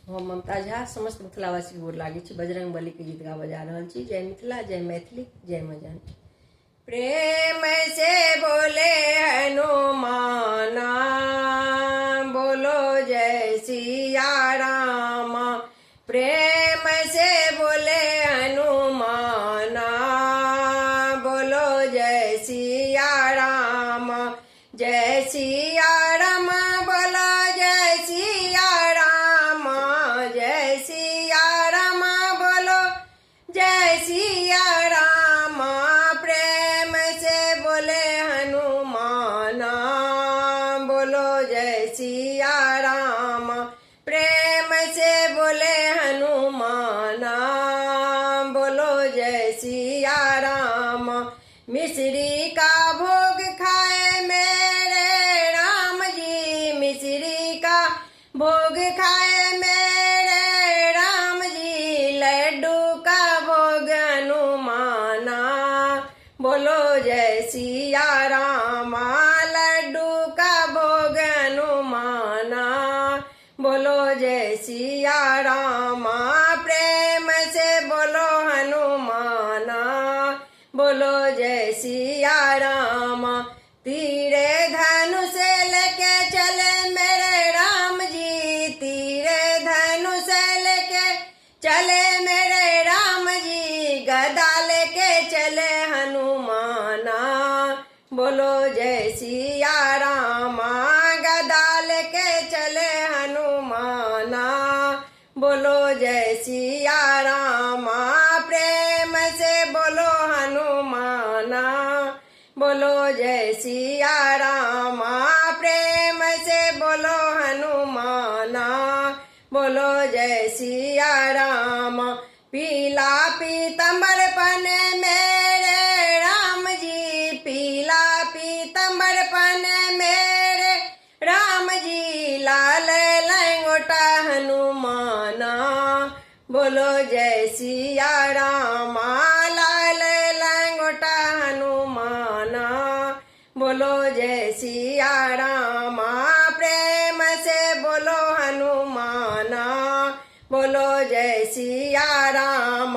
हम ममता झा समस्त मिथिलावासी के गोर लागे छी। बजरंग बली के गीत गावा जा रहल छी। जय मिथिला, जय मैथिली, जय मां जानकी। प्रेम से बोले हनुमाना, बोलो जय सिया राम। प्रेम से बोले हनुमाना, बोलो जय सिया राम। जय सिया राम बोलो जय सिया राम। जय सिया राम बोलो जय सिया राम। प्रेम से बोले हनुमाना, बोलो जय सिया राम। प्रेम से बोले हनुमाना, बोलो जय सिया राम। मिश्री का भोग खाए मेरे राम जी, मिश्री का भोग खाए मेरे राम जी। लड्डू का भोग हनुमाना, बोलो जय सिया राम। लड्डू का भोग हनुमाना, बोलो जय सिया राम। प्रेम से बोलो हनुमाना, बोलो जय सिया राम। तीरे धनुष लेके चले मेरे राम जी, तीरे धनुष लेके चले मेरे राम जी। गदा लेके चले हनुमाना, बोलो जय सिया राम। गदा लेके चले हनुमाना, बोलो जय सिया राम। प्रेम से बोलो हनुमाना, बोलो जय सिया राम। प्रेम से बोलो हनुमाना, बोलो जय सिया राम। पीला पीतम्बर पहने मेरे राम जी, पीला पीतम्बर पहने मेरे राम जी। लाल लंगोटा हनुमाना, बोलो जय सिया राम। लाल लंगोटा हनुमाना, बोलो जय सिया राम। प्रेम से बोलो हनुमाना, बोलो जय सिया राम।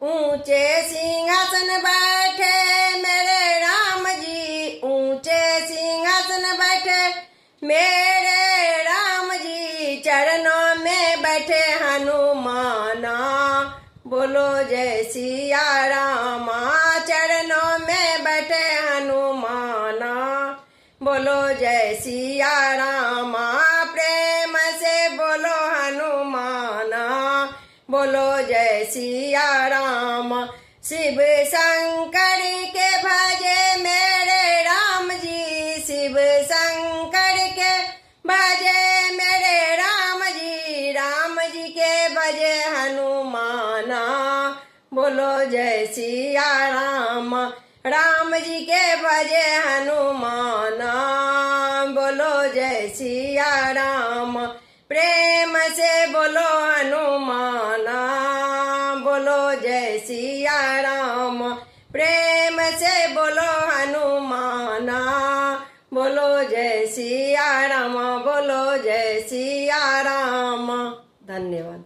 ऊंचे सिंहासन बैठे मेरे राम जी, ऊंचे सिंहासन बैठे मेरे राम जी। चरणों में बैठे हनुमाना, बोलो जय सिया राम। चरणों में बैठे हनुमाना, बोलो जय सिया राम। प्रेम से बोलो हनुमाना, बोलो जय सिया राम। शिव शंकर के भजे मेरे राम जी, शिव शंकर के भजे मेरे राम जी। राम जी के भजे हनुमाना, बोलो जय सिया राम। राम जी के भजे हनुमाना, बोलो जय सिया राम। प्रेम से बोलो हनुमाना, बोलो जय सिया राम। प्रेम से बोलो हनुमाना, बोलो जय सिया राम। बोलो जय सिया राम। धन्यवाद।